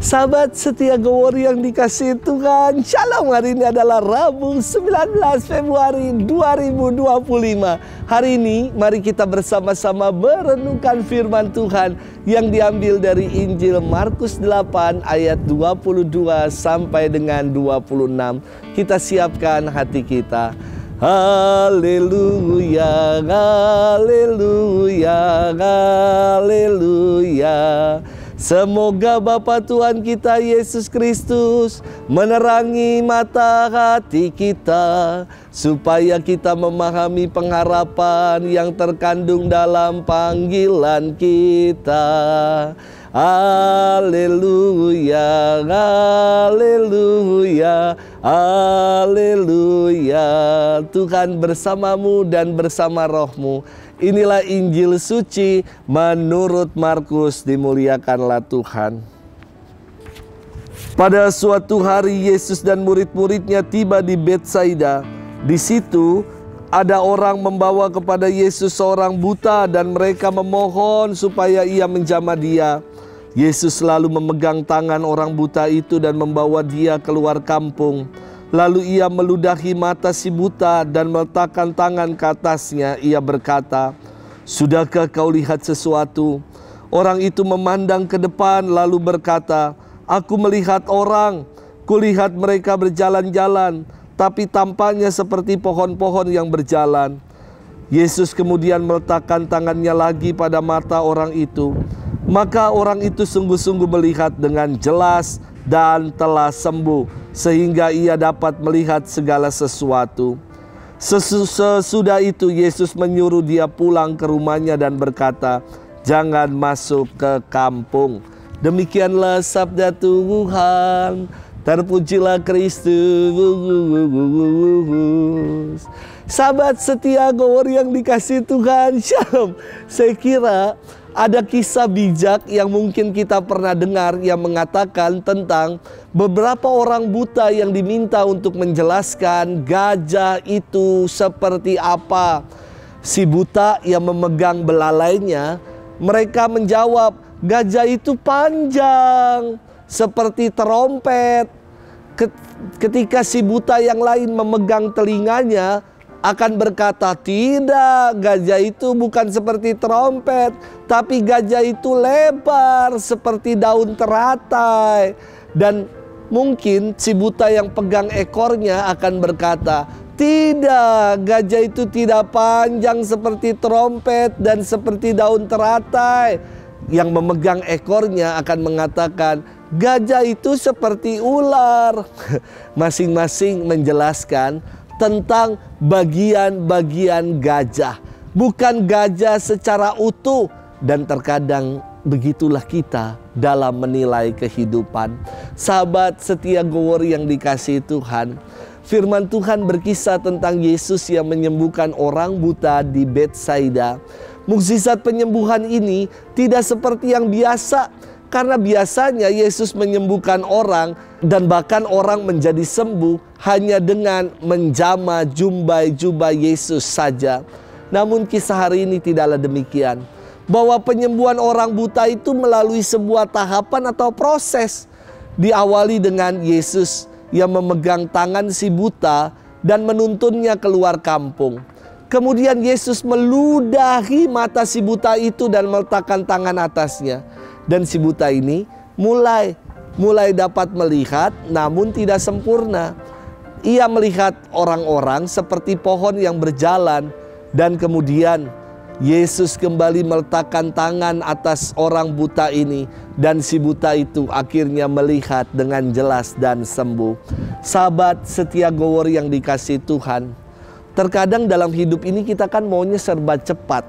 Sahabat setia Gowori yang dikasihi Tuhan, Shalom. Hari ini adalah Rabu 19 Februari 2025. Hari ini mari kita bersama-sama merenungkan firman Tuhan yang diambil dari Injil Markus 8 ayat 22 sampai dengan 26. Kita siapkan hati kita. Haleluya, haleluya, haleluya. Semoga Bapa Tuhan kita Yesus Kristus menerangi mata hati kita, supaya kita memahami pengharapan yang terkandung dalam panggilan kita. Haleluya, haleluya, haleluya. Tuhan bersamamu dan bersama rohmu. Inilah Injil suci menurut Markus, dimuliakanlah Tuhan. Pada suatu hari Yesus dan murid-muridnya tiba di Betsaida. Di situ ada orang membawa kepada Yesus seorang buta dan mereka memohon supaya ia menjamah dia. Yesus lalu memegang tangan orang buta itu dan membawa dia keluar kampung. Lalu ia meludahi mata si buta dan meletakkan tangan ke atasnya. Ia berkata, "Sudahkah kau lihat sesuatu?" Orang itu memandang ke depan lalu berkata, "Aku melihat orang. Kulihat mereka berjalan-jalan, tapi tampaknya seperti pohon-pohon yang berjalan." Yesus kemudian meletakkan tangannya lagi pada mata orang itu. Maka orang itu sungguh-sungguh melihat dengan jelas dan telah sembuh, sehingga ia dapat melihat segala sesuatu. Sesudah itu Yesus menyuruh dia pulang ke rumahnya dan berkata, "Jangan masuk ke kampung." Demikianlah sabda Tuhan. Terpujilah Kristus. Sahabat setia Gowori yang dikasihi Tuhan, Shalom. Saya kira ada kisah bijak yang mungkin kita pernah dengar yang mengatakan tentang beberapa orang buta yang diminta untuk menjelaskan gajah itu seperti apa. Si buta yang memegang belalainya, mereka menjawab, "Gajah itu panjang seperti terompet." Ketika si buta yang lain memegang telinganya, akan berkata, "Tidak, gajah itu bukan seperti terompet, tapi gajah itu lebar seperti daun teratai." Dan mungkin si buta yang pegang ekornya akan berkata, "Tidak, gajah itu tidak panjang seperti terompet dan seperti daun teratai." Yang memegang ekornya akan mengatakan, "Gajah itu seperti ular." Masing-masing menjelaskan tentang bagian-bagian gajah, bukan gajah secara utuh. Dan terkadang begitulah kita dalam menilai kehidupan. Sahabat setia Gowori yang dikasihi Tuhan, firman Tuhan berkisah tentang Yesus yang menyembuhkan orang buta di Betsaida. Mukjizat penyembuhan ini tidak seperti yang biasa, karena biasanya Yesus menyembuhkan orang dan bahkan orang menjadi sembuh hanya dengan menjamah jubah Yesus saja. Namun kisah hari ini tidaklah demikian. Bahwa penyembuhan orang buta itu melalui sebuah tahapan atau proses. Diawali dengan Yesus yang memegang tangan si buta dan menuntunnya keluar kampung. Kemudian Yesus meludahi mata si buta itu dan meletakkan tangan atasnya. Dan si buta ini mulai dapat melihat, namun tidak sempurna. Ia melihat orang-orang seperti pohon yang berjalan. Dan kemudian Yesus kembali meletakkan tangan atas orang buta ini. Dan si buta itu akhirnya melihat dengan jelas dan sembuh. Sahabat setia Gowori yang dikasihi Tuhan, terkadang dalam hidup ini kita kan maunya serba cepat.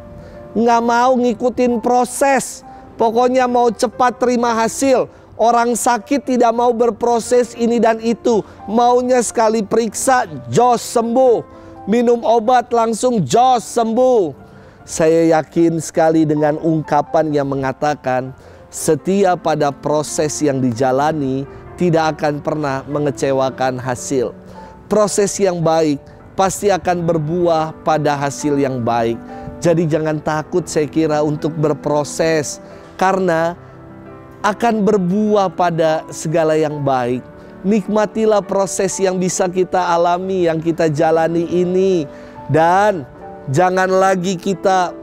Nggak mau ngikutin proses. Pokoknya mau cepat terima hasil. Orang sakit tidak mau berproses ini dan itu. Maunya sekali periksa, jos sembuh. Minum obat langsung jos sembuh. Saya yakin sekali dengan ungkapan yang mengatakan, setia pada proses yang dijalani tidak akan pernah mengecewakan hasil. Proses yang baik pasti akan berbuah pada hasil yang baik. Jadi jangan takut saya kira untuk berproses. Karena akan berbuah pada segala yang baik. Nikmatilah proses yang bisa kita alami, yang kita jalani ini. Dan jangan lagi kita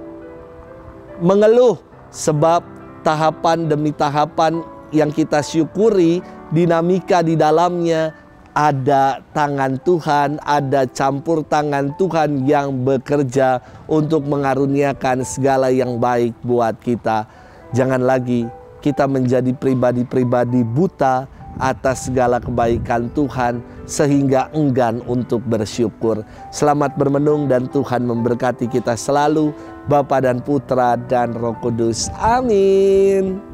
mengeluh, sebab tahapan demi tahapan yang kita syukuri, dinamika di dalamnya ada tangan Tuhan, ada campur tangan Tuhan yang bekerja untuk mengaruniakan segala yang baik buat kita. Jangan lagi kita menjadi pribadi-pribadi buta atas segala kebaikan Tuhan sehingga enggan untuk bersyukur. Selamat bermenung dan Tuhan memberkati kita selalu, Bapa dan Putra dan Roh Kudus. Amin.